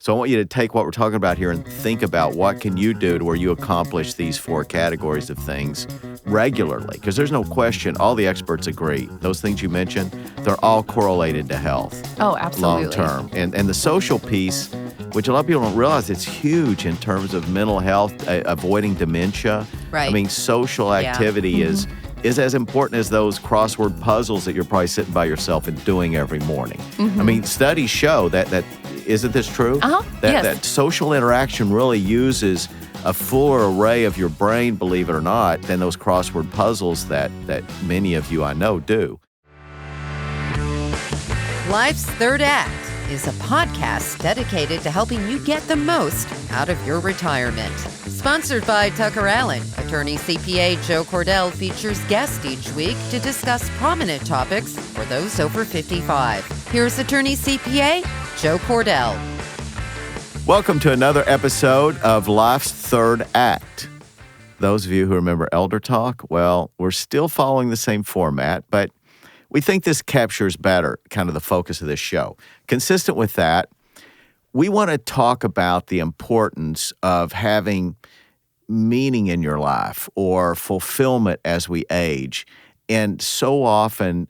So I want you to take what we're talking about here and think about what can you do to where you accomplish these 4 categories of things regularly. Because there's no question, all the experts agree. Those things you mentioned, they're all correlated to health. Oh, absolutely. Long term. And the social piece, which a lot of people don't realize, it's huge in terms of mental health, avoiding dementia. Right. I mean, social activity is as important as those crossword puzzles that you're probably sitting by yourself and doing every morning. I mean, studies show that isn't this true? Yes. That social interaction really uses a fuller array of your brain, believe it or not, than those crossword puzzles that many of you I know do. Life's Third Act is a podcast dedicated to helping you get the most out of your retirement. Sponsored by TuckerAllen, Attorney-CPA Joe Cordell features guests each week to discuss prominent topics for those over 55. Here's Attorney-CPA Joe Cordell. Welcome to another episode of Life's Third Act. Those of you who remember Elder Talk, well, we're still following the same format, but we think this captures better kind of the focus of this show. Consistent with that, we want to talk about the importance of having meaning in your life or fulfillment as we age. And so often,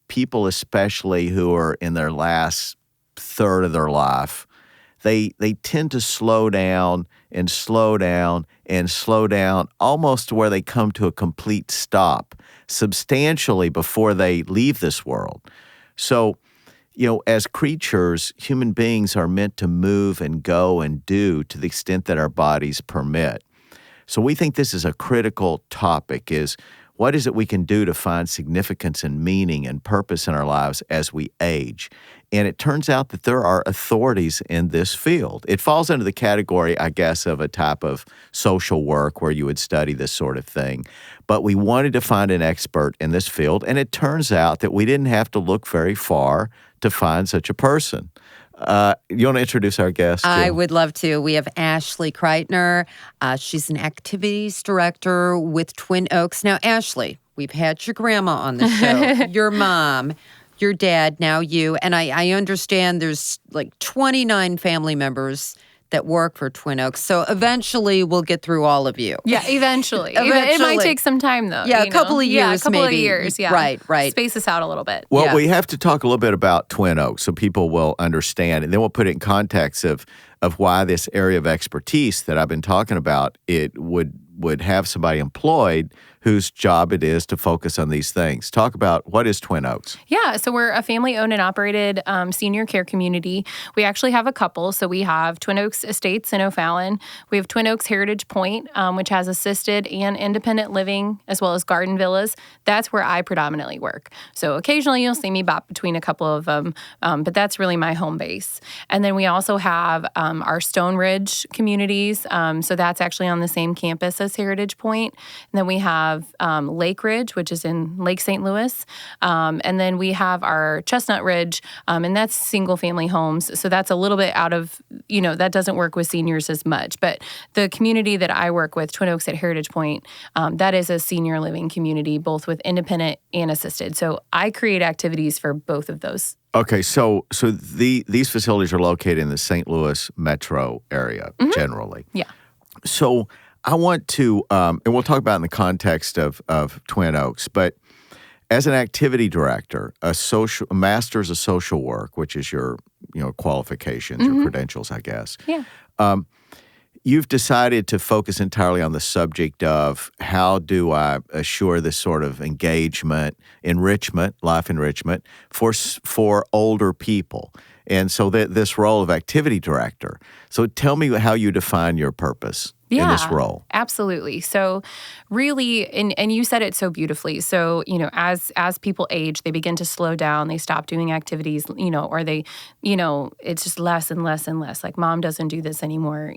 people especially who are in their last third of their life, they tend to slow down and slow down and slow down almost to where they come to a complete stop substantially before they leave this world. So, as creatures, human beings are meant to move and go and do to the extent that our bodies permit. So we think this is a critical topic, is what is it we can do to find significance and meaning and purpose in our lives as we age? And it turns out that there are authorities in this field. It falls into the category, I guess, of a type of social work where you would study this sort of thing. But we wanted to find an expert in this field, and it turns out that we didn't have to look very far to find such a person. You want to introduce our guest? I would love to. We have Ashley Krietner. She's an activities director with Twin Oaks. Now, Ashley, we've had your grandma on the show, your mom, your dad, now you. And I understand there's like 29 family members that work for Twin Oaks. So eventually we'll get through all of you. Yeah, eventually. It might take some time, though. Yeah, a couple of years, Yeah, a couple maybe. of years, yeah. Right. Space us out a little bit. Well, we have to talk a little bit about Twin Oaks so people will understand, and then we'll put it in context of why this area of expertise that I've been talking about, it would have somebody employed whose job it is to focus on these things. Talk about what is Twin Oaks? Yeah, so we're a family-owned and operated senior care community. We actually have a couple. So we have Twin Oaks Estates in O'Fallon. We have Twin Oaks Heritage Point, which has assisted and independent living, as well as garden villas. That's where I predominantly work. So occasionally you'll see me bop between a couple of them, but that's really my home base. And then we also have our Stone Ridge communities. So that's actually on the same campus as Heritage Point. And then we have Lake Ridge, which is in Lake St. Louis. And then we have our Chestnut Ridge, and that's single-family homes. So that's a little bit out of, that doesn't work with seniors as much. But the community that I work with, Twin Oaks at Heritage Point, that is a senior living community, both with independent and assisted. So I create activities for both of those. Okay, so these facilities are located in the St. Louis metro area, generally. Yeah. So I want to, and we'll talk about it in the context of Twin Oaks, but as an activity director, a master's of social work, which is your qualifications, your credentials, I guess. Yeah. You've decided to focus entirely on the subject of how do I assure this sort of engagement, enrichment, life enrichment for older people. And so this role of activity director. So tell me how you define your purpose in this role. Absolutely. So really, and you said it so beautifully. So, as people age, they begin to slow down, they stop doing activities, or they, it's just less and less and less. Like mom doesn't do this anymore,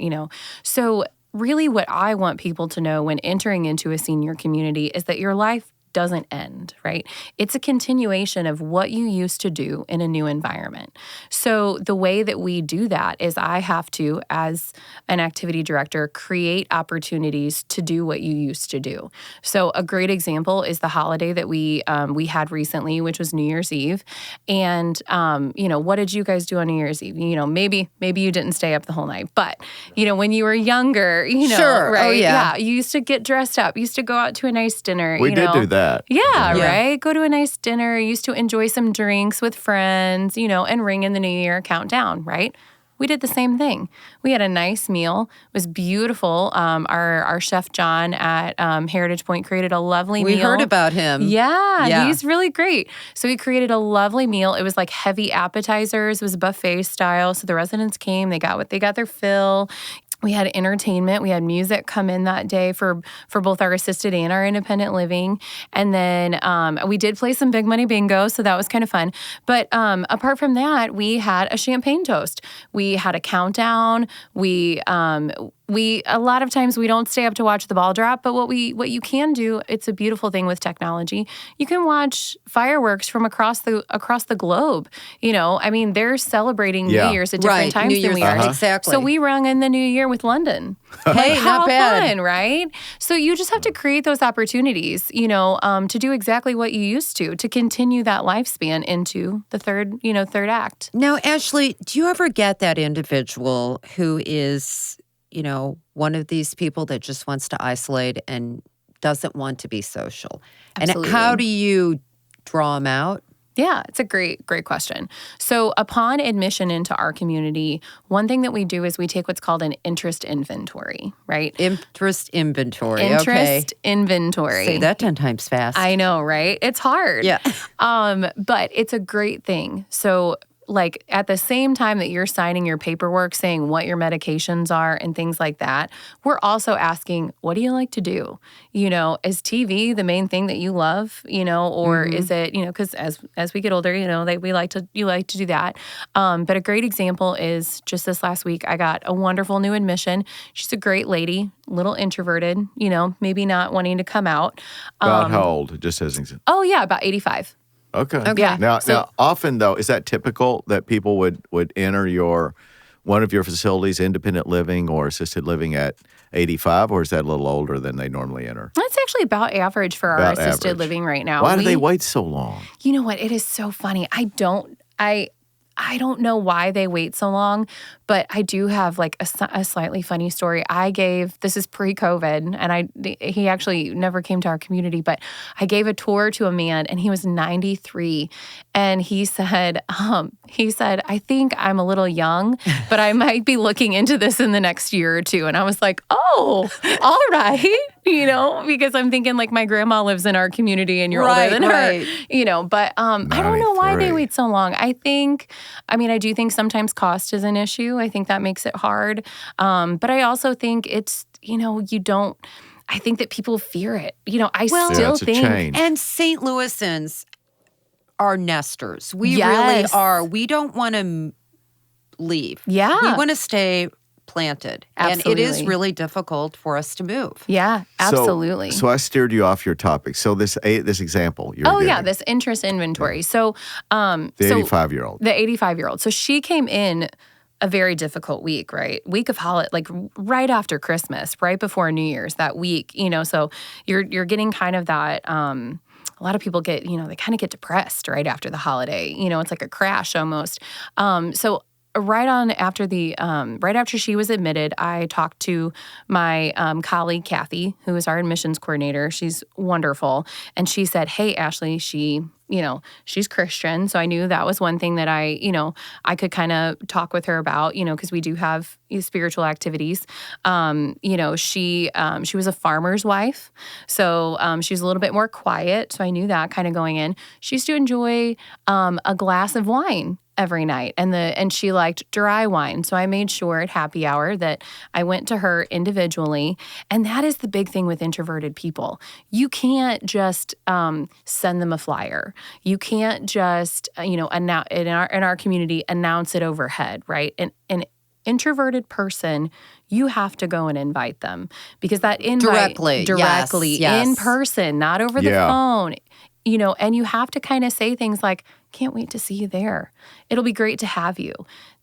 So really what I want people to know when entering into a senior community is that your life doesn't end, right? It's a continuation of what you used to do in a new environment. So the way that we do that is I have to, as an activity director, create opportunities to do what you used to do. So a great example is the holiday that we had recently, which was New Year's Eve. And, what did you guys do on New Year's Eve? Maybe you didn't stay up the whole night, but, when you were younger, Sure. right? Oh, yeah. You used to get dressed up, you used to go out to a nice dinner. We did do that. Yeah, right? Go to a nice dinner, used to enjoy some drinks with friends, and ring in the new year countdown, right? We did the same thing. We had a nice meal. It was beautiful. Our chef John at Heritage Point created a lovely meal. We heard about him. Yeah, he's really great. So he created a lovely meal. It was like heavy appetizers. It was buffet style. So the residents came. They got their fill. We had entertainment. We had music come in that day for both our assisted and our independent living. And then we did play some big money bingo, so that was kind of fun. But apart from that, we had a champagne toast. We had a countdown. We a lot of times we don't stay up to watch the ball drop, but what you can do, it's a beautiful thing with technology. You can watch fireworks from across the globe. They're celebrating New Year's at different times than we are. Exactly. So we rung in the New Year with London. Hey, not bad. Fun, right? So you just have to create those opportunities, to do exactly what you used to continue that lifespan into the third act. Now, Ashley, do you ever get that individual who is, one of these people that just wants to isolate and doesn't want to be social? Absolutely. And how do you draw them out? Yeah, it's a great question. So upon admission into our community, one thing that we do is we take what's called an interest inventory, right? Interest inventory. Interest inventory. Say that 10 times fast. I know, right? It's hard. Yeah. But it's a great thing. So at the same time that you're signing your paperwork saying what your medications are and things like that, we're also asking, what do you like to do? Is TV the main thing that you love, or is it, because as we get older, you like to do that. But a great example is just this last week, I got a wonderful new admission. She's a great lady, little introverted, maybe not wanting to come out. About how old? Just as an example. Oh, yeah, about 85. Okay. Yeah. Now, often though, is that typical that people would enter one of your facilities, independent living or assisted living, at 85, or is that a little older than they normally enter? That's actually about average for our assisted living right now. Why do they wait so long? You know what? It is so funny. I don't know why they wait so long, but I do have a slightly funny story. This is pre-COVID, and he actually never came to our community, but I gave a tour to a man, and he was 93, and he said, I think I'm a little young, but I might be looking into this in the next year or two. And I was like, oh, all right, because I'm thinking my grandma lives in our community and you're older than her, but I don't know why they wait so long. I do think sometimes cost is an issue. I think that makes it hard. But I also think it's, I think that people fear it. I still think. Change. And St. Louisans are nesters. We Yes. really are. We don't want to leave. Yeah. We want to stay planted. Absolutely. And it is really difficult for us to move. Yeah, absolutely. So I steered you off your topic. So this example you were giving. This interest inventory. So the 85-year-old. The 85-year-old. So she came in a very difficult week, right? Week of holiday, right after Christmas, right before New Year's, that week, so you're getting kind of that, a lot of people get, they kind of get depressed right after the holiday. It's like a crash almost. So right after she was admitted, I talked to my colleague, Kathy, who is our admissions coordinator. She's wonderful. And she said, hey, Ashley, she's Christian. So I knew that was one thing that I could kind of talk with her about, because we do have spiritual activities. She was a farmer's wife. So she's a little bit more quiet. So I knew that kind of going in. She used to enjoy a glass of wine every night, and she liked dry wine. So I made sure at happy hour that I went to her individually. And that is the big thing with introverted people. You can't just send them a flyer. You can't just announce in our community, announce it overhead, right? And introverted person, you have to go and invite them because that invite Directly, in person, not over the phone, and you have to kind of say things like, can't wait to see you there. It'll be great to have you.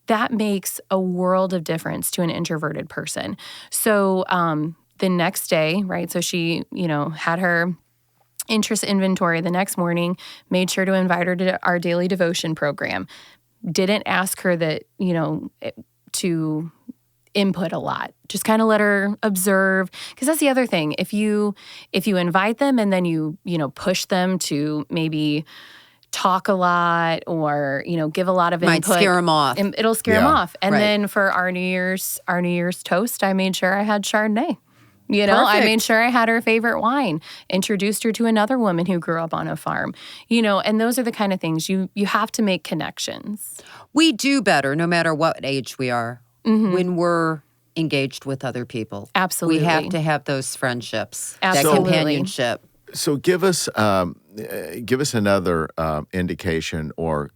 That makes a world of difference to an introverted person. So the next day, right, so she, had her interest inventory the next morning, made sure to invite her to our daily devotion program. Didn't ask her that, to input a lot. Just kind of let her observe. Because that's the other thing. If you invite them and then you push them to maybe talk a lot or, give a lot of input. Might scare them off. It'll scare them off. And then for our New Year's toast, I made sure I had Chardonnay. I made sure I had her favorite wine, introduced her to another woman who grew up on a farm, and those are the kind of things you have to make connections. We do better no matter what age we are when we're engaged with other people. Absolutely. We have to have those friendships, Absolutely. that companionship. So give us another indication or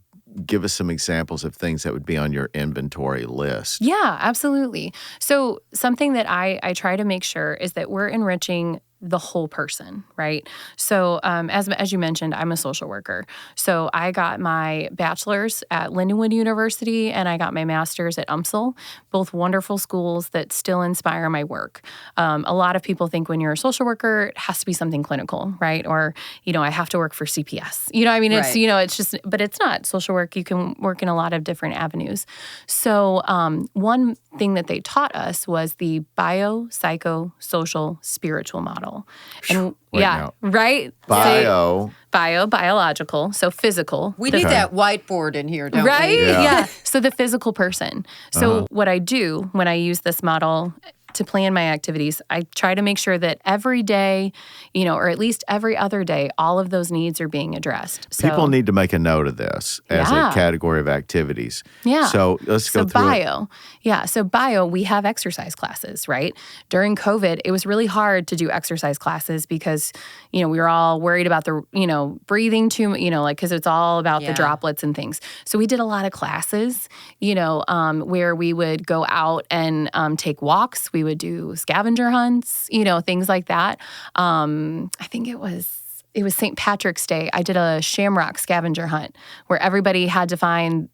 give us some examples of things that would be on your inventory list. Yeah, absolutely. So something that I try to make sure is that we're enriching the whole person, right? So as you mentioned, I'm a social worker. So I got my bachelor's at Lindenwood University and I got my master's at UMSL, both wonderful schools that still inspire my work. A lot of people think when you're a social worker, it has to be something clinical, right? Or, I have to work for CPS. It's, it's just, but it's not. Social work, you can work in a lot of different avenues. So one thing that they taught us was the biopsychosocial spiritual model. And right? Biological, so physical. We need that whiteboard in here, don't we? Right? Yeah. So the physical person. So what I do when I use this model to plan my activities, I try to make sure that every day, or at least every other day, all of those needs are being addressed. So, people need to make a note of this as a category of activities. Yeah. So let's go through bio. Yeah. So bio, we have exercise classes, right? During COVID, it was really hard to do exercise classes because, we were all worried about the, breathing too, because it's all about the droplets and things. So we did a lot of classes, where we would go out and take walks. We would do scavenger hunts, things like that. I think it was St. Patrick's Day. I did a shamrock scavenger hunt where everybody had to find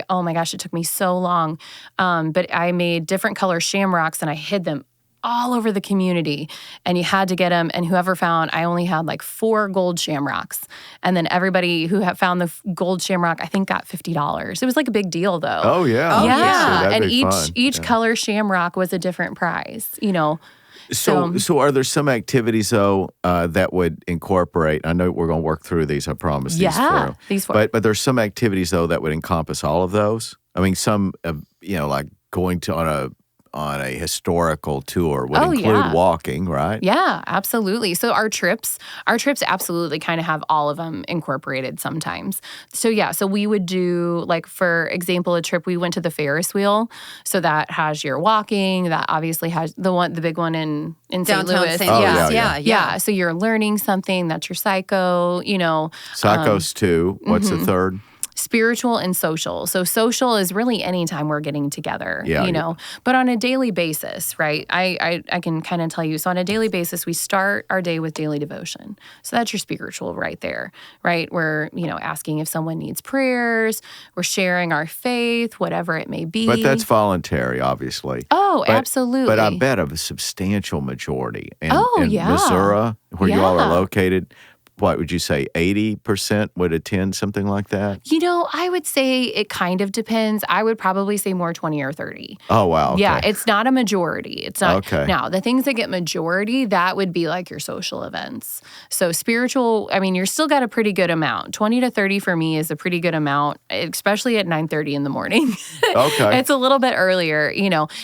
oh my gosh, it took me so long. But I made different color shamrocks and I hid them all over the community and you had to get them. And whoever found, I only had like 4 gold shamrocks. And then everybody who had found the gold shamrock, I think got $50. It was like a big deal though. Oh yeah. Yeah. And each color shamrock was a different prize, So are there some activities though that would incorporate? I know we're going to work through these. I promise. These four. But there's some activities though that would encompass all of those. I mean, some like going to on a historical tour would include walking, right? Yeah, absolutely. So our trips absolutely kind of have all of them incorporated sometimes. So so we would do, like, for example, a trip, we went to the Ferris wheel. So that has your walking, that obviously has the big one in St. Louis. Yeah. So you're learning something, that's your psycho, Psychos too. What's the third? Spiritual and social. So social is really any time we're getting together, but on a daily basis, right? I can kind of tell you. So on a daily basis, we start our day with daily devotion. So that's your spiritual right there, right? We're, asking if someone needs prayers. We're sharing our faith, whatever it may be. But that's voluntary, obviously. Absolutely. But I bet of a substantial majority. In Missouri, where you all are located, what would you say, 80% would attend something like that? I would say it kind of depends. I would probably say more 20 or 30. Oh, wow. Okay. Yeah, it's not a majority. It's not. Okay. Now, the things that get majority, that would be like your social events. So spiritual, you're still got a pretty good amount. 20 to 30 for me is a pretty good amount, especially at 9:30 in the morning. Okay. It's a little bit earlier,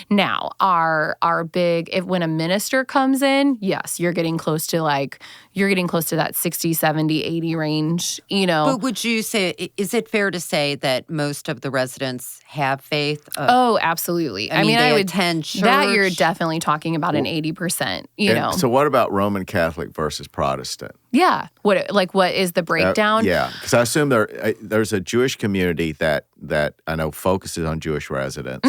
Now, our big, when a minister comes in, yes, you're getting close to that 60, 70, 80 range, But would you say, is it fair to say that most of the residents have faith? Absolutely. I would attend church. That you're definitely talking about an 80%, So what about Roman Catholic versus Protestant? Yeah. What is the breakdown? Because I assume there's a Jewish community that I know focuses on Jewish residents.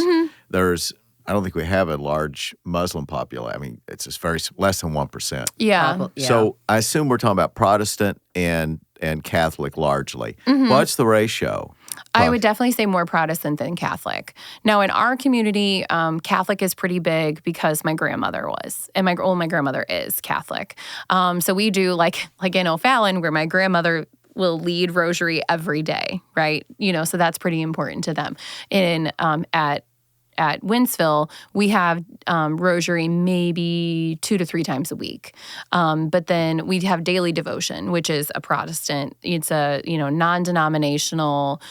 I don't think we have a large Muslim population. I mean, it's just less than 1%. Yeah. So I assume we're talking about Protestant and Catholic largely. What's the ratio? I would definitely say more Protestant than Catholic. Now, in our community, Catholic is pretty big because my grandmother was, and my grandmother is Catholic. So we do like in O'Fallon, where my grandmother will lead rosary every day, right? So that's pretty important to them. At Winsville, we have rosary maybe 2 to 3 times a week. But then we have daily devotion, which is a Protestant. It's a, non-denominational,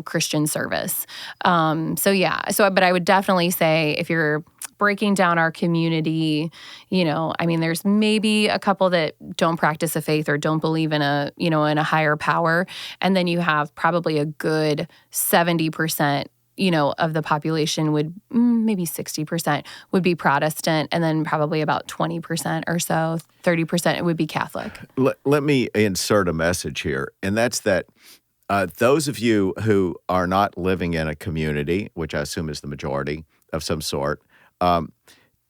Christian service. But I would definitely say if you're breaking down our community, there's maybe a couple that don't practice a faith or don't believe in in a higher power. And then you have probably a good 70%, of the population would, maybe 60% would be Protestant, and then probably about 20% or so, 30% would be Catholic. Let me insert a message here, and that's that those of you who are not living in a community, which I assume is the majority of some sort,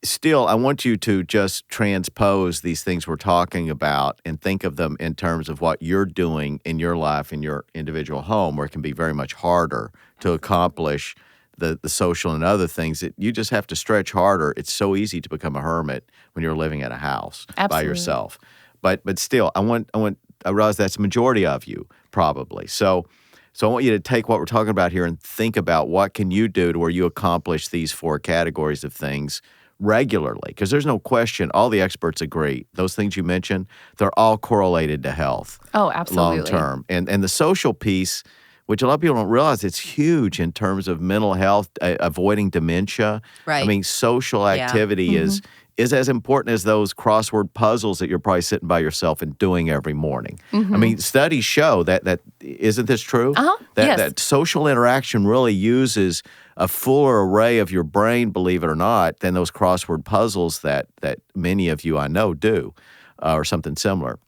still, I want you to just transpose these things we're talking about and think of them in terms of what you're doing in your life, in your individual home, where it can be very much harder to accomplish the social and other things. That you just have to stretch harder. It's so easy to become a hermit when you're living in a house by yourself. But still, I realize that's the majority of you probably. So I want you to take what we're talking about here and think about what can you do to where you accomplish these 4 categories of things regularly, because there's no question, all the experts agree, those things you mentioned, they're all correlated to health. Oh, absolutely. Long term. And the social piece, which a lot of people don't realize, it's huge in terms of mental health, avoiding dementia. Right. I mean, social activity is as important as those crossword puzzles that you're probably sitting by yourself and doing every morning. I mean, studies show that isn't this true? Yes. That social interaction really uses a fuller array of your brain, believe it or not, than those crossword puzzles that many of you I know do, or something similar.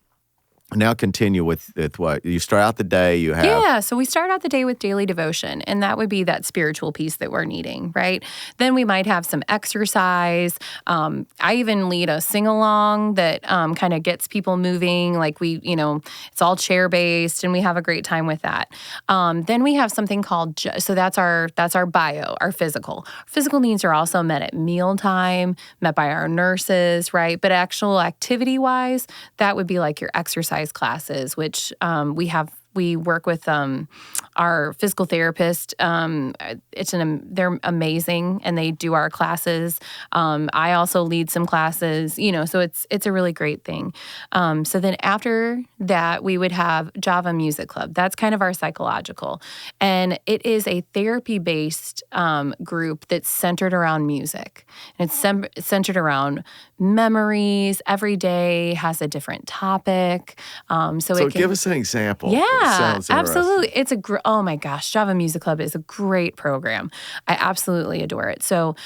Now continue with what? You start out the day, you have... Yeah, so we start out the day with daily devotion, and that would be that spiritual piece that we're needing, right? Then we might have some exercise. I even lead a sing-along that kind of gets people moving. Like it's all chair-based, and we have a great time with that. Then we have something called, so that's our bio, our physical. Physical needs are also met at mealtime, met by our nurses, right? But actual activity-wise, that would be like your exercise classes, which we work with our physical therapist. They're amazing, and they do our classes. I also lead some classes, so it's a really great thing. So then after that, we would have Java Music Club. That's kind of our psychological, and it is a therapy-based group that's centered around music. And it's centered around memories. Every day has a different topic. So give us an example. Yeah, absolutely. It's oh my gosh, Java Music Club is a great program. I absolutely adore it. So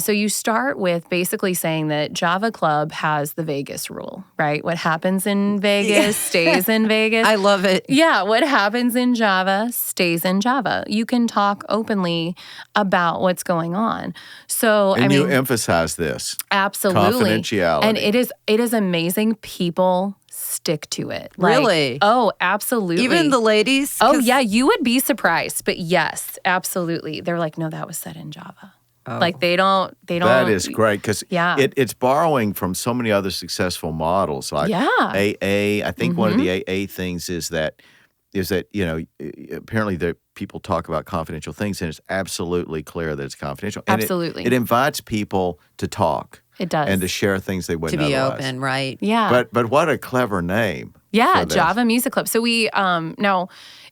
you start with basically saying that Java Club has the Vegas rule, right? What happens in Vegas stays in Vegas. I love it. Yeah, what happens in Java stays in Java. You can talk openly about what's going on. So you emphasize this. Absolutely. Confidentiality. And it is amazing. People stick to it. Really? Oh, absolutely. Even the ladies? Oh, yeah. You would be surprised. But yes, absolutely. They're like, no, that was said in Java. Oh. Like they don't. That is great because it's borrowing from so many other successful models. Like AA. I think one of the AA things is that apparently the people talk about confidential things, and it's absolutely clear that it's confidential. And absolutely. It invites people to talk. It does. And to share things they wouldn't otherwise. otherwise. To be open, right. Yeah. But what a clever name. Yeah, Java Music Club. So we now,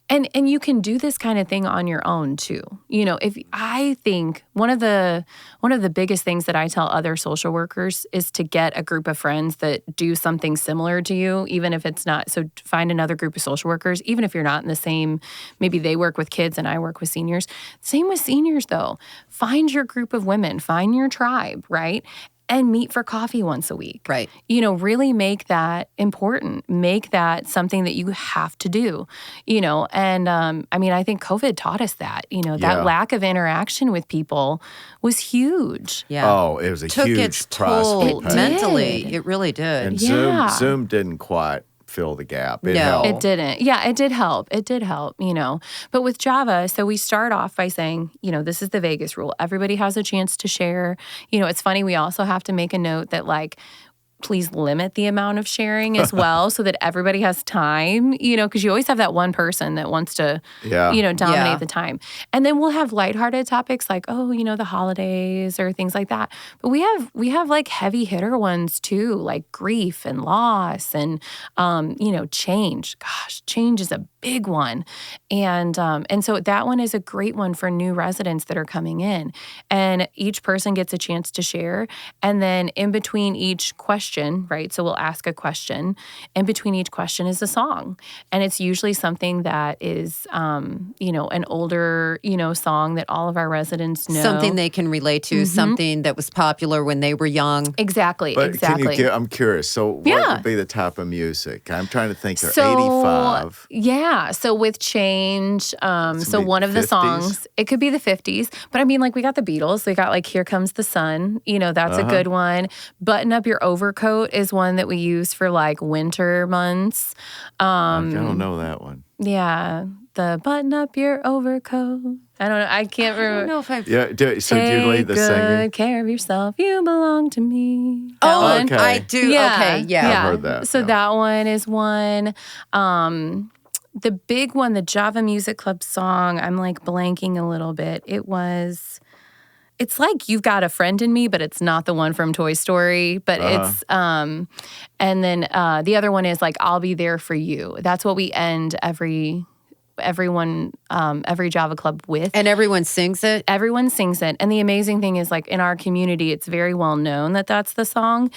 and you can do this kind of thing on your own too. If I think one of the biggest things that I tell other social workers is to get a group of friends that do something similar to you, even if it's not. So find another group of social workers, even if you're not in the same. Maybe they work with kids and I work with seniors. Same with seniors though. Find your group of women. Find your tribe, right? and meet for coffee once a week. Right. Really make that important. Make that something that you have to do, And I think COVID taught us that, that lack of interaction with people was huge. Yeah. Oh, it was a Took huge its price we toll paid. mentally. It really did. And Yeah. Zoom didn't quite fill the gap. It No. helped. It didn't. Yeah, it did help. It did help, But with Java, so we start off by saying, this is the Vegas rule. Everybody has a chance to share. It's funny, we also have to make a note that please limit the amount of sharing as well so that everybody has time, because you always have that one person that wants to, dominate the time. And then we'll have lighthearted topics like, the holidays or things like that. But we have like heavy hitter ones too, like grief and loss and, change. Gosh, change is a big one. And so that one is a great one for new residents that are coming in. And each person gets a chance to share. And then in between each question, right? So we'll ask a question. In between each question is a song. And it's usually something that is, an older, song that all of our residents know. Something they can relate to, something that was popular when they were young. Exactly, But exactly. I'm curious. So what would be the type of music? I'm trying to think. 85. Yeah. So with change, so one of the 50s? songs, it could be the 50s. But we got the Beatles. We got Here Comes the Sun. That's a good one. Button Up Your Overcoat is one that we use for winter months. I don't know that one. Yeah. The Button Up Your Overcoat. I don't know. I can't remember. I don't know if I've... Yeah. So do you lead the singing? Take good care of yourself. You belong to me. Oh, okay. I do. Yeah. Okay, yeah. I've heard that. So yeah. that one is one. The big one, the Java Music Club song, I'm blanking a little bit. It's like You've Got a Friend in Me, but it's not the one from Toy Story. But it's, and then the other one is I'll Be There for You. That's what we end every Java Club with. And everyone sings it? Everyone sings it. And the amazing thing is in our community, it's very well known that that's the song.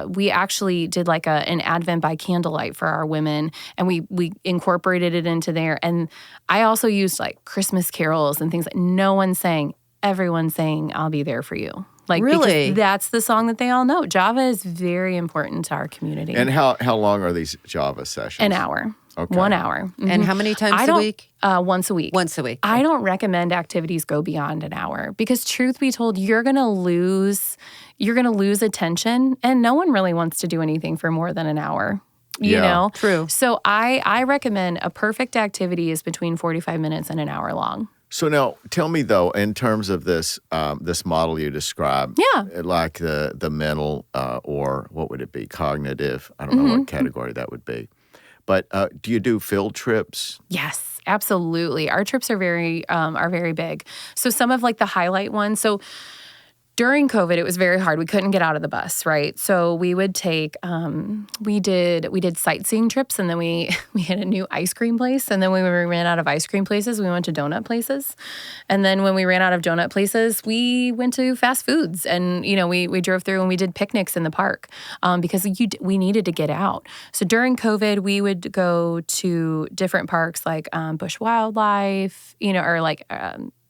We actually did an Advent by candlelight for our women, and we incorporated it into there. And I also used Christmas carols and things. No one sang. Everyone saying, I'll be there for you. Really? Because that's the song that they all know. Java is very important to our community. And how long are these Java sessions? An hour. Okay. 1 hour. And how many times a week? Once a week. Once a week. I don't recommend activities go beyond an hour because truth be told, you're going to lose attention, and no one really wants to do anything for more than an hour. You know? True. So I recommend a perfect activity is between 45 minutes and an hour long. So now, tell me though, in terms of this this model you described, like the mental or what would it be, cognitive? I don't know what category that would be. But do you do field trips? Yes, absolutely. Our trips are very big. So some of the highlight ones. So during COVID, it was very hard. We couldn't get out of the bus, right? So we would take, we did sightseeing trips, and then we hit a new ice cream place. And then when we ran out of ice cream places, we went to donut places. And then when we ran out of donut places, we went to fast foods. And, we drove through and we did picnics in the park because we needed to get out. So during COVID, we would go to different parks like Bush Wildlife, or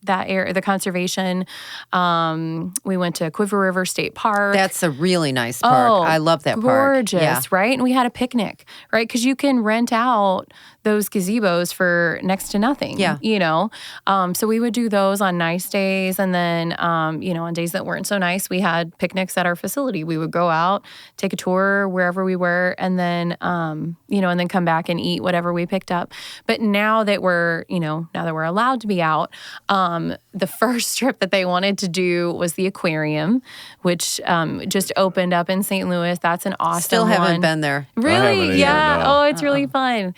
that area, the conservation. We went to Quiver River State Park. That's a really nice park. I love that park. Gorgeous, right? And we had a picnic, right? Because you can rent out those gazebos for next to nothing. Yeah. So we would do those on nice days. And then, on days that weren't so nice, we had picnics at our facility. We would go out, take a tour wherever we were, and then, and then come back and eat whatever we picked up. But now that we're allowed to be out, the first trip that they wanted to do was the aquarium, which just opened up in St. Louis. That's an awesome Still haven't one. been there. Really? either, Yeah. no. Oh, it's really fun.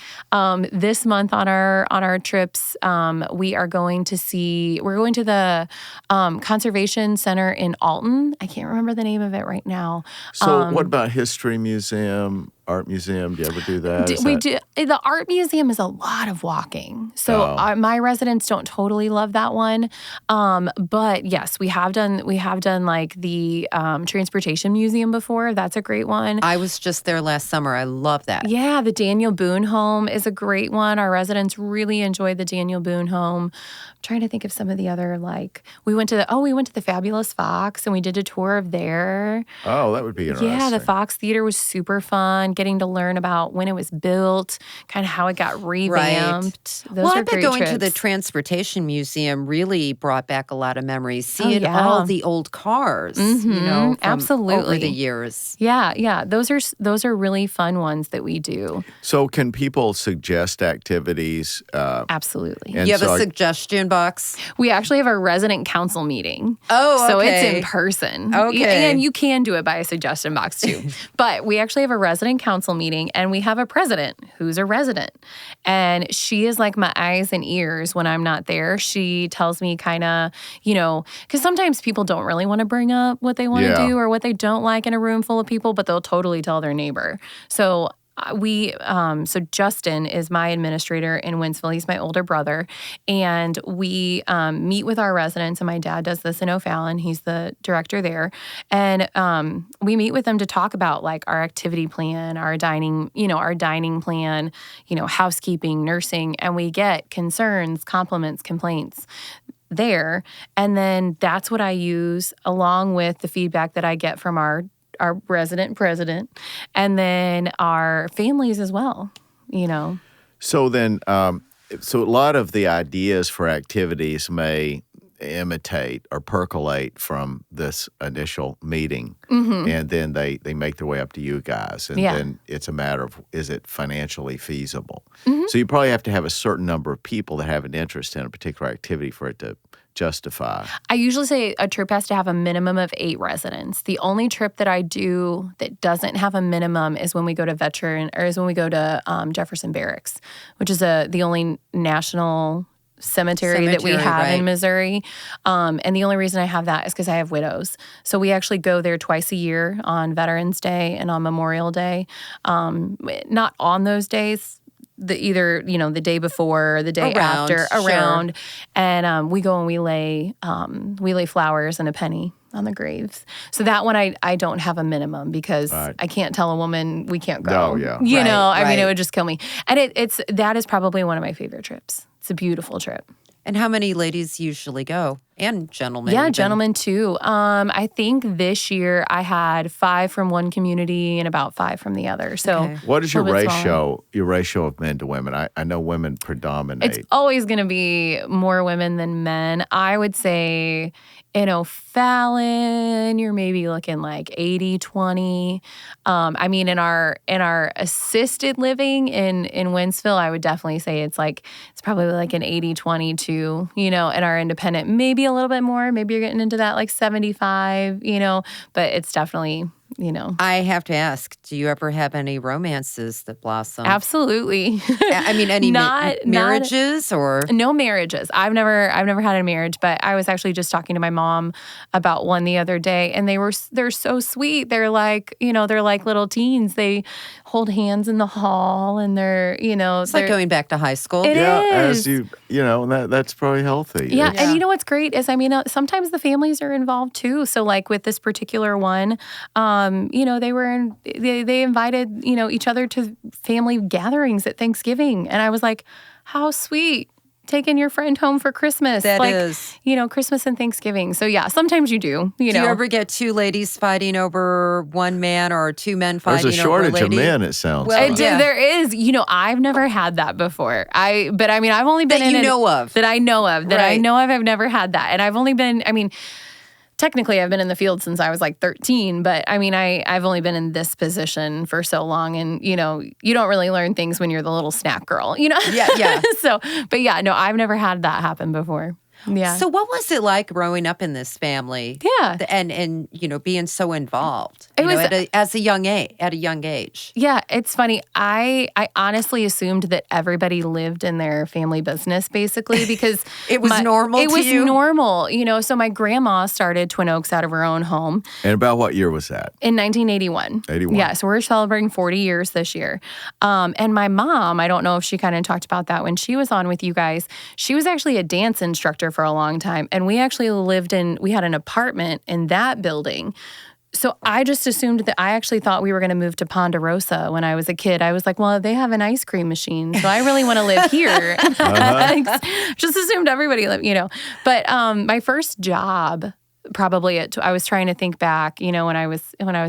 This month on our trips, we're going to the Conservation Center in Alton. I can't remember the name of it right now. So what about History Museum? art museum? Do you ever do that? We do. The art museum is a lot of walking. So my residents don't totally love that one. But yes, we have done like the transportation museum before. That's a great one. I was just there last summer. I love that. Yeah, the Daniel Boone home is a great one. Our residents really enjoy the Daniel Boone home. I'm trying to think of some of the other, like, we went to the Fabulous Fox and we did a tour of there. Oh, that would be interesting. Yeah, the Fox Theater was super fun, getting to learn about when it was built, kind of how it got revamped. Right. Those I are bet great going trips. to the Transportation Museum really brought back a lot of memories. Seeing all the old cars, from absolutely over the years. Yeah. Those are really fun ones that we do. So can people suggest activities? Absolutely. And You have so a suggestion box? We actually have a resident council meeting. Oh, So okay. it's in person. Okay. And you can do it by a suggestion box too. But we actually have a resident council meeting and we have a president who's a resident. And she is like my eyes and ears when I'm not there. She tells me kind of, because sometimes people don't really want to bring up what they want to do or what they don't like in a room full of people, but they'll totally tell their neighbor. So so Justin is my administrator in Wentzville. He's my older brother. And we meet with our residents, and my dad does this in O'Fallon. He's the director there. And we meet with them to talk about like our activity plan, our dining plan, housekeeping, nursing, and we get concerns, compliments, complaints there. And then that's what I use along with the feedback that I get from our resident president, and then our families as well, So then, so a lot of the ideas for activities may imitate or percolate from this initial meeting, and then they make their way up to you guys, and then it's a matter of, is it financially feasible? So you probably have to have a certain number of people that have an interest in a particular activity for it to justify. I usually say a trip has to have a minimum of 8 residents. The only trip that I do that doesn't have a minimum is when we go to Jefferson Barracks, which is the only national cemetery that we have in Missouri. And the only reason I have that is because I have widows. So we actually go there twice a year on Veterans Day and on Memorial Day. Not on those days. Either the day before or the day after, around, and we go and we lay flowers and a penny on the graves. So that one I don't have a minimum because I can't tell a woman we can't go. No, yeah. I mean, it would just kill me. And that is probably one of my favorite trips. It's a beautiful trip. And how many ladies usually go? And gentlemen? Yeah, even? Gentlemen too. I think this year I had 5 from one community and about 5 from the other. So what is your ratio? Your ratio of men to women? I know women predominate. It's always going to be more women than men. I would say in O'Fallon, you're maybe looking like 80-20. I mean, in our assisted living in Wentzville, I would definitely say it's probably like an 80-20 too. In our independent, maybe a little bit more. Maybe you're getting into that like 75. But it's definitely. I have to ask, do you ever have any romances that blossom? Absolutely. I mean, any marriages or? No marriages. I've never had a marriage, but I was actually just talking to my mom about one the other day, and they're so sweet. They're like, they're like little teens. They hold hands in the hall, and it's like going back to high school. It is. As that's probably healthy. Yeah, and what's great is, sometimes the families are involved too. So like with this particular one, they invited, each other to family gatherings at Thanksgiving. And I was like, how sweet. Taking your friend home for Christmas. That is. Christmas and Thanksgiving. So yeah, sometimes you do. Do you ever get 2 ladies fighting over one man or 2 men fighting over a lady? There's a shortage of men, it sounds like. like. There is. I've never had that before. I've only been that I know of. I've never had that. And I've only been, technically, I've been in the field since I was like 13, but I've only been in this position for so long, and you don't really learn things when you're the little snack girl, Yeah. So, but yeah, no, I've never had that happen before. Yeah. So what was it like growing up in this family? Yeah. And being so involved. It was at a young age. Yeah, it's funny. I honestly assumed that everybody lived in their family business, basically, because It was normal to you? It was normal, so my grandma started Twin Oaks out of her own home. And about what year was that? In 1981. 81. Yeah, so we're celebrating 40 years this year. And my mom, I don't know if she kind of talked about that when she was on with you guys. She was actually a dance instructor for a long time. And we actually we had an apartment in that building. So I just assumed that I actually thought we were going to move to Ponderosa when I was a kid. I was like, well, they have an ice cream machine, so I really want to live here. Just assumed everybody lived, But my first job, probably I was trying to think back, when I was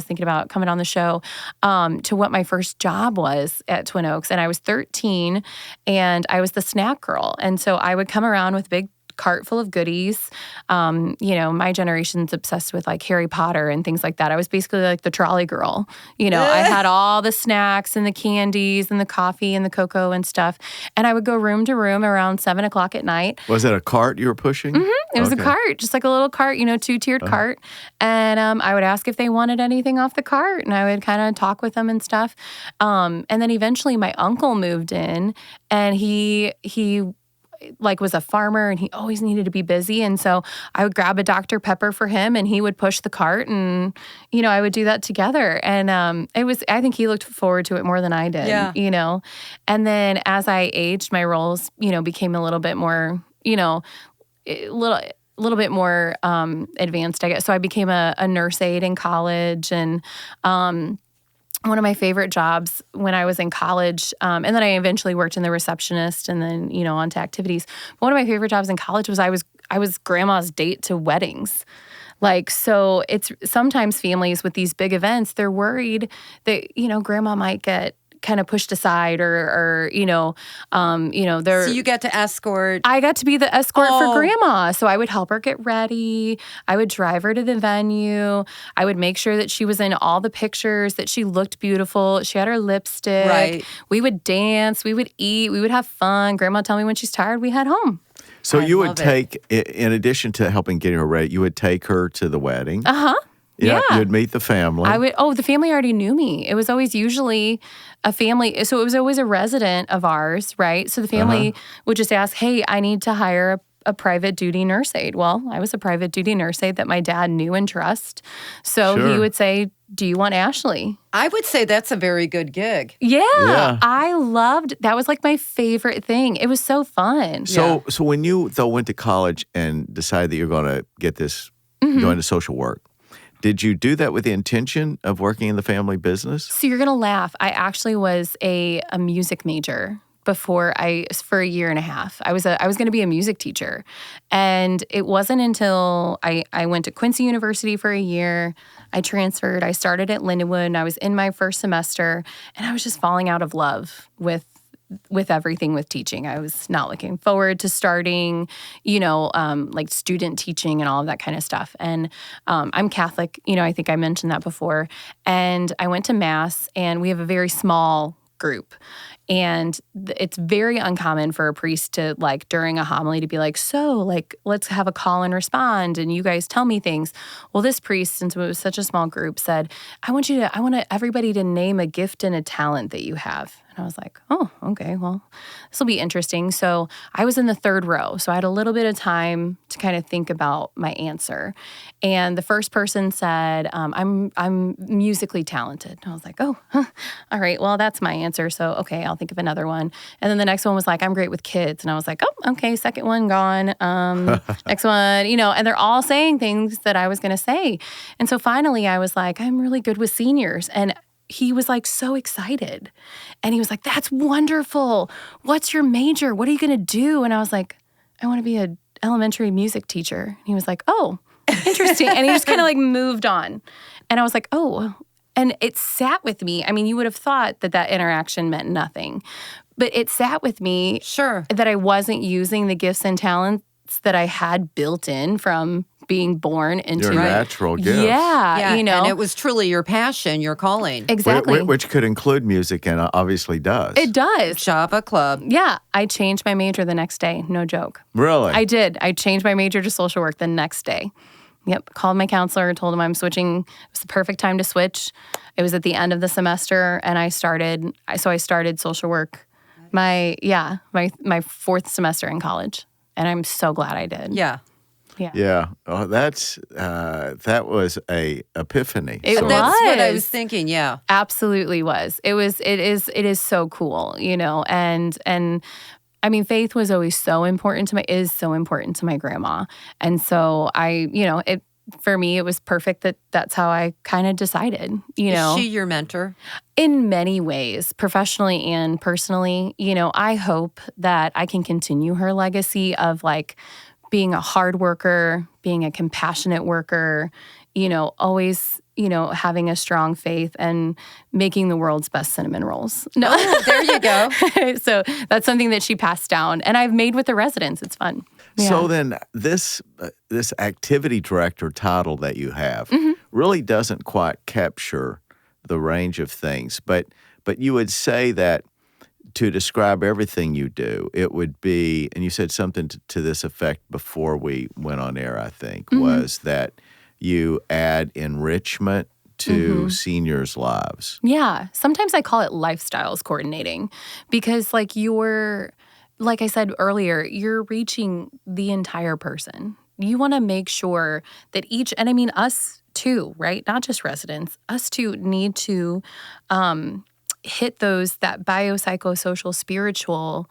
thinking about coming on the show, to what my first job was at Twin Oaks. And I was 13, and I was the snack girl. And so I would come around with a big cart full of goodies. My generation's obsessed with like Harry Potter and things like that. I was basically like the trolley girl. I had all the snacks and the candies and the coffee and the cocoa and stuff. And I would go room to room around 7 o'clock at night. Was it a cart you were pushing? Mm-hmm. It was a cart, just like a little cart, two-tiered cart. And I would ask if they wanted anything off the cart, and I would kind of talk with them and stuff. And then eventually my uncle moved in, and he was a farmer, and he always needed to be busy. And so I would grab a Dr. Pepper for him, and he would push the cart, and, I would do that together. And I think he looked forward to it more than I did, And then as I aged, my roles, became a little bit more, a little bit more advanced, I guess. So I became a nurse aide in college, and one of my favorite jobs when I was in college, and then I eventually worked in the receptionist, and then on to activities. But one of my favorite jobs in college was I was grandma's date to weddings. So it's sometimes families with these big events, they're worried that grandma might get kind of pushed aside or they're... So you get to escort... I got to be the escort for grandma. So I would help her get ready. I would drive her to the venue. I would make sure that she was in all the pictures, that she looked beautiful. She had her lipstick. Right. We would dance. We would eat. We would have fun. Grandma would tell me when she's tired, we head home. So you would take, in addition to helping getting her ready, you would take her to the wedding. Uh-huh. Yeah. You'd meet the family. The family already knew me. It was always usually a family. So it was always a resident of ours, right? So the family would just ask, hey, I need to hire a private duty nurse aide. Well, I was a private duty nurse aide that my dad knew and trust. So he would say, do you want Ashley? I would say that's a very good gig. Yeah. I loved, that was like my favorite thing. It was so fun. So when you, though, went to college and decided that you're going to get this, go into social work, did you do that with the intention of working in the family business? So you're going to laugh. I actually was a music major for a year and a half. I was going to be a music teacher. And it wasn't until I went to Quincy University for a year. I transferred. I started at Lindenwood, and I was in my first semester, and I was just falling out of love with everything with teaching. I was not looking forward to starting, like student teaching and all of that kind of stuff. And I'm Catholic, I think I mentioned that before. And I went to Mass, and we have a very small group. And it's very uncommon for a priest to, during a homily to be like, so, let's have a call and respond, and you guys tell me things. Well, this priest, since it was such a small group, said, I want everybody to name a gift and a talent that you have. And I was like, oh, okay, well, this will be interesting. So I was in the third row, so I had a little bit of time to kind of think about my answer. And the first person said, I'm musically talented. And I was like, oh, all right, well, that's my answer. So, okay, I'll think of another one. And then the next one was like, I'm great with kids. And I was like, oh, okay, second one gone. Next one, and they're all saying things that I was going to say. And so finally I was like, I'm really good with seniors. And he was like so excited. And he was like, that's wonderful. What's your major? What are you going to do? And I was like, I want to be an elementary music teacher. And he was like, oh, interesting. And he just kind of moved on. And I was like, oh. And it sat with me. I mean, you would have thought that interaction meant nothing. But it sat with me that I wasn't using the gifts and talents that I had built in from being born into your natural gift. Yeah, And it was truly your passion, your calling. Exactly. Which could include music, and obviously does. It does. Java Club. Yeah. I changed my major the next day. No joke. Really? I did. I changed my major to social work the next day. Yep. Called my counselor, told him I'm switching. It was the perfect time to switch. It was at the end of the semester, and I started social work my fourth semester in college, and I'm so glad I did. Yeah. Yeah. Yeah. Oh, that was a epiphany. It sort of. That's what I was. was thinking. Yeah. Absolutely was. It is so cool, and I mean, faith was always so important to my grandma. And so for me, it was perfect that's how I kind of decided, Is she your mentor? In many ways, professionally and personally. I hope that I can continue her legacy of like being a hard worker, being a compassionate worker, always, having a strong faith and making the world's best cinnamon rolls. No, Oh, there you go. So that's something that she passed down, and I've made with the residents. It's fun. So Yeah. then this activity director title that you have Mm-hmm. really doesn't quite capture the range of things, but you would say that to describe everything you do, it would be, and you said something to this effect before we went on air, I think, Mm-hmm. was that you add enrichment to seniors' lives. Yeah. Sometimes I call it lifestyles coordinating because like I said earlier, you're reaching the entire person. You want to make sure that and I mean us too, right? Not just residents, us too need to hit that biopsychosocial spiritual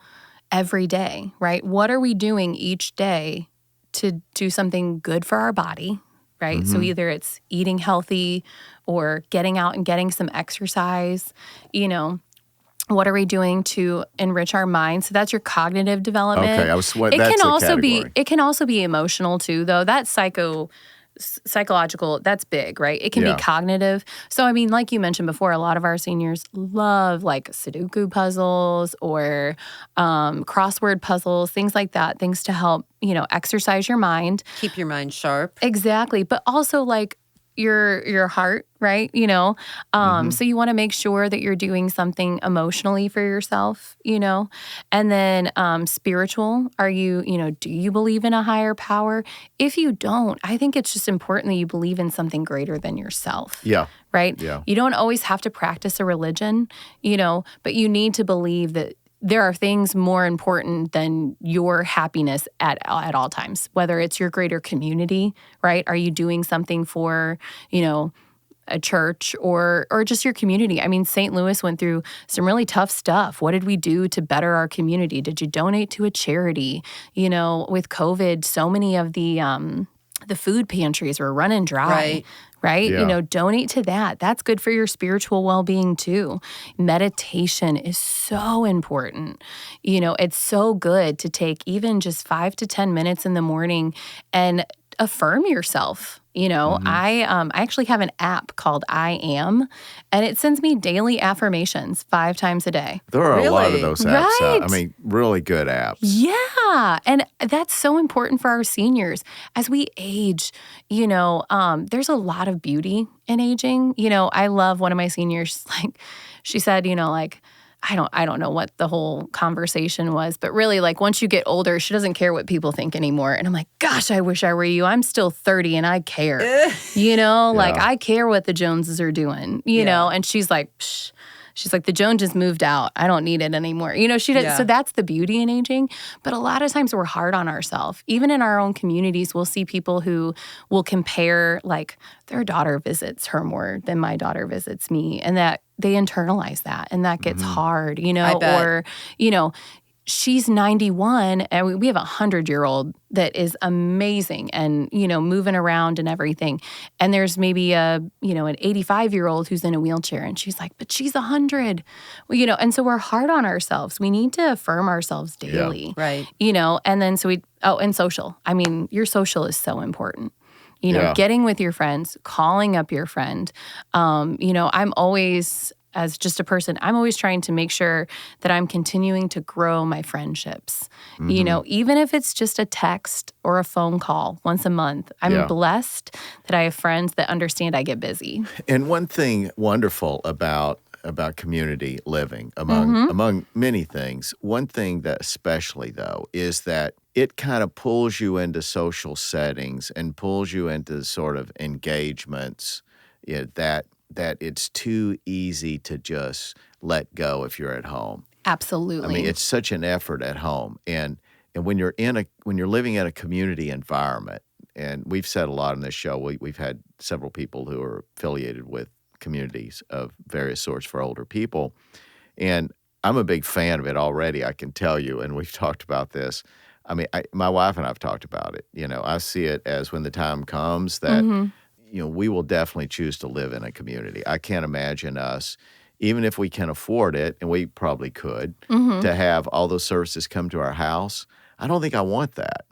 every day, right? What are we doing each day to do something good for our body, right? So either it's eating healthy or getting out and getting some exercise, what are we doing to enrich our mind? So that's your cognitive development. Okay, that's a category. It can also be emotional too, though. That's psychological, that's big, right? It can Yeah. be cognitive. So, I mean, like you mentioned before, a lot of our seniors love like Sudoku puzzles or crossword puzzles, things like that, things to help, exercise your mind. Keep your mind sharp. Exactly. But also like your heart, right? So you want to make sure that you're doing something emotionally for yourself, and then spiritual. Are you, do you believe in a higher power? If you don't, I think it's just important that you believe in something greater than yourself. Yeah. Right? Yeah. You don't always have to practice a religion, but you need to believe that there are things more important than your happiness at all times, whether it's your greater community, right? Are you doing something for, a church or just your community? I mean, St. Louis went through some really tough stuff. What did we do to better our community? Did you donate to a charity? With COVID, so many of the food pantries were running dry. Right? Yeah. Donate to that. That's good for your spiritual well-being too. Meditation is so important. It's so good to take even just 5 to 10 minutes in the morning and affirm yourself. I actually have an app called I Am, and it sends me daily affirmations 5 times a day. There are a lot of Really? those apps out. Right. I mean, really good apps. Yeah. And that's so important for our seniors. As we age, there's a lot of beauty in aging. I love one of my seniors, like she said, I don't know what the whole conversation was, but really like once you get older, she doesn't care what people think anymore. And I'm like, gosh, I wish I were you. I'm still 30 and I care. Like I care what the Joneses are doing, and she's like, psh. She's like, the Joneses moved out. I don't need it anymore. She did. Yeah. So that's the beauty in aging. But a lot of times we're hard on ourselves. Even in our own communities, we'll see people who will compare, like, their daughter visits her more than my daughter visits me. And that they internalize that. And that gets hard, I bet. or, she's 91 and we have a 100-year-old that is amazing and, moving around and everything. And there's maybe an 85-year-old who's in a wheelchair and she's like, but she's 100. Well, and so we're hard on ourselves. We need to affirm ourselves daily. Right. And then and social. I mean, your social is so important. Yeah. Getting with your friends, calling up your friend. I'm always, as just a person, I'm always trying to make sure that I'm continuing to grow my friendships. Even if it's just a text or a phone call once a month, I'm blessed that I have friends that understand I get busy. And one thing wonderful about about community living among many things. One thing that especially though is that it kind of pulls you into social settings and pulls you into sort of engagements that it's too easy to just let go if you're at home. Absolutely. I mean, it's such an effort at home, and when you're living in a community environment, and we've said a lot on this show. We've had several people who are affiliated with communities of various sorts for older people, and I'm a big fan of it already. I can tell you, and we've talked about this. I mean, my wife and I've talked about it. I see it as when the time comes that we will definitely choose to live in a community. I can't imagine us, even if we can afford it, and we probably could, to have all those services come to our house. I don't think I want that.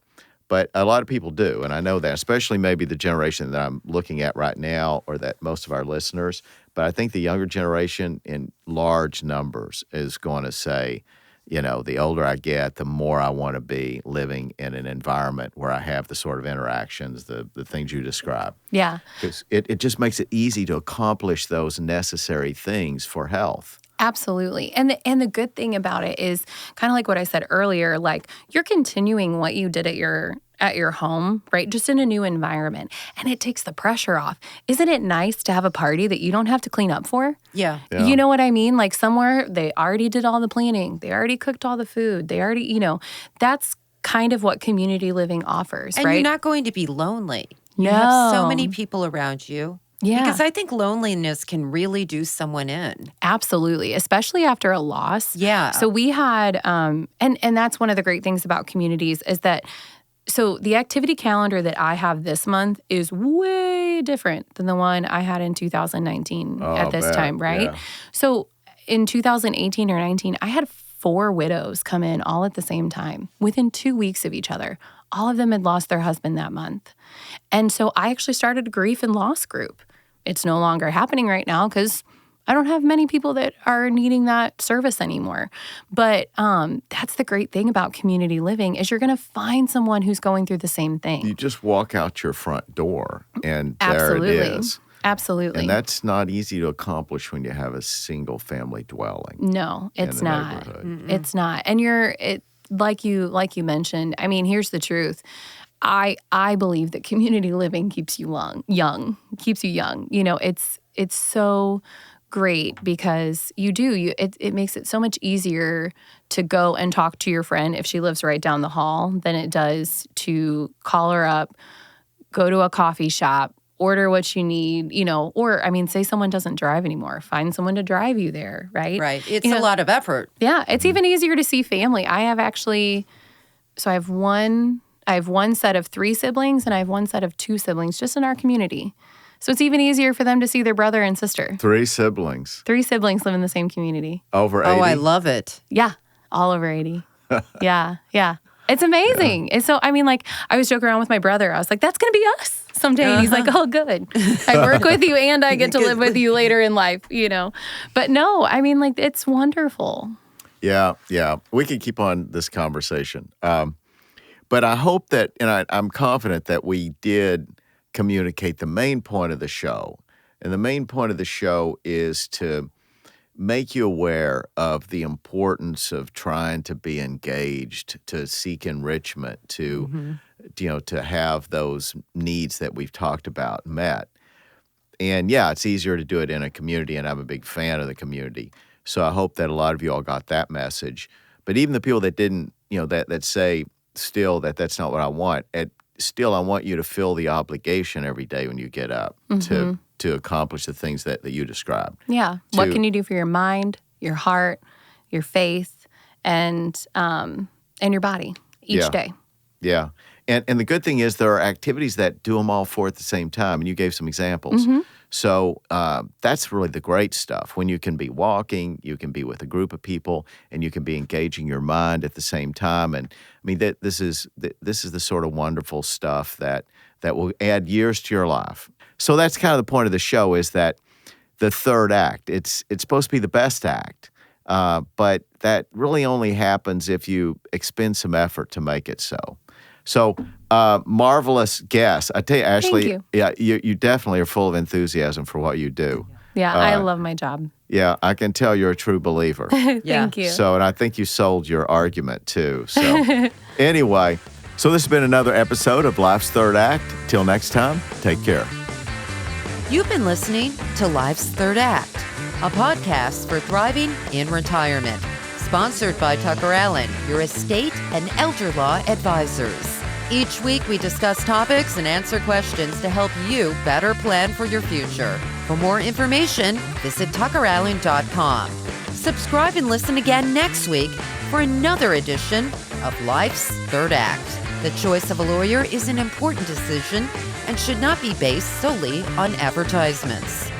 But a lot of people do, and I know that, especially maybe the generation that I'm looking at right now or that most of our listeners. But I think the younger generation in large numbers is going to say, the older I get, the more I want to be living in an environment where I have the sort of interactions, the things you describe. Yeah. Because it just makes it easy to accomplish those necessary things for health. Absolutely. And the good thing about it is kind of like what I said earlier, like you're continuing what you did at your home, right? Just in a new environment. And it takes the pressure off. Isn't it nice to have a party that you don't have to clean up for? Yeah. You know what I mean? Like somewhere they already did all the planning. They already cooked all the food. They already, that's kind of what community living offers, and right? And you're not going to be lonely. No. You have so many people around you. Yeah. Because I think loneliness can really do someone in. Absolutely, especially after a loss. Yeah. So we had, and that's one of the great things about communities is that, so the activity calendar that I have this month is way different than the one I had in 2019 at this time, right? Yeah. So in 2018 or 19, I had 4 widows come in all at the same time within 2 weeks of each other. All of them had lost their husband that month. And so I actually started a grief and loss group. It's no longer happening right now because I don't have many people that are needing that service anymore. But that's the great thing about community living is you're going to find someone who's going through the same thing. You just walk out your front door and Absolutely. there it is. Absolutely. And that's not easy to accomplish when you have a single family dwelling. No, it's in the not. neighborhood. It's not. And like you mentioned, I mean, here's the truth. I believe that community living keeps you young. It's so great because it makes it so much easier to go and talk to your friend if she lives right down the hall than it does to call her up, go to a coffee shop, order what you need, or say someone doesn't drive anymore, find someone to drive you there, right? Right. It's a lot of effort. Yeah. It's even easier to see family. I have one set of 3 siblings and I have one set of 2 siblings just in our community. So it's even easier for them to see their brother and sister. 3 siblings. 3 siblings live in the same community. Over 80? Oh, I love it. Yeah. All over 80. Yeah. It's amazing. And so, I was joking around with my brother. I was like, that's going to be us someday. And he's like, oh, good. I work with you and I get to live with you later in life, But no, it's wonderful. Yeah. We could keep on this conversation. But I hope that, and I'm confident that we did communicate the main point of the show. And the main point of the show is to make you aware of the importance of trying to be engaged, to seek enrichment, to have those needs that we've talked about met. And yeah, it's easier to do it in a community, and I'm a big fan of the community. So I hope that a lot of you all got that message. But even the people that didn't, that say still that's not what I want, still I want you to feel the obligation every day when you get up to accomplish the things that you described. Yeah. What can you do for your mind, your heart, your faith, and your body each day? Yeah. And the good thing is there are activities that do them all 4 at the same time, and you gave some examples. So that's really the great stuff. When you can be walking, you can be with a group of people, and you can be engaging your mind at the same time. And this is the sort of wonderful stuff that will add years to your life. So that's kind of the point of the show, is that the third act, it's supposed to be the best act, but that really only happens if you expend some effort to make it so. So, marvelous guest. I tell you, Ashley, Thank you. Yeah, you definitely are full of enthusiasm for what you do. Yeah, I love my job. Yeah, I can tell you're a true believer. Thank you. So, and I think you sold your argument too. So, anyway, so this has been another episode of Life's Third Act. Till next time, take care. You've been listening to Life's Third Act, a podcast for thriving in retirement, sponsored by TuckerAllen, your estate and elder law advisors. Each week, we discuss topics and answer questions to help you better plan for your future. For more information, visit TuckerAllen.com. Subscribe and listen again next week for another edition of Life's Third Act. The choice of a lawyer is an important decision and should not be based solely on advertisements.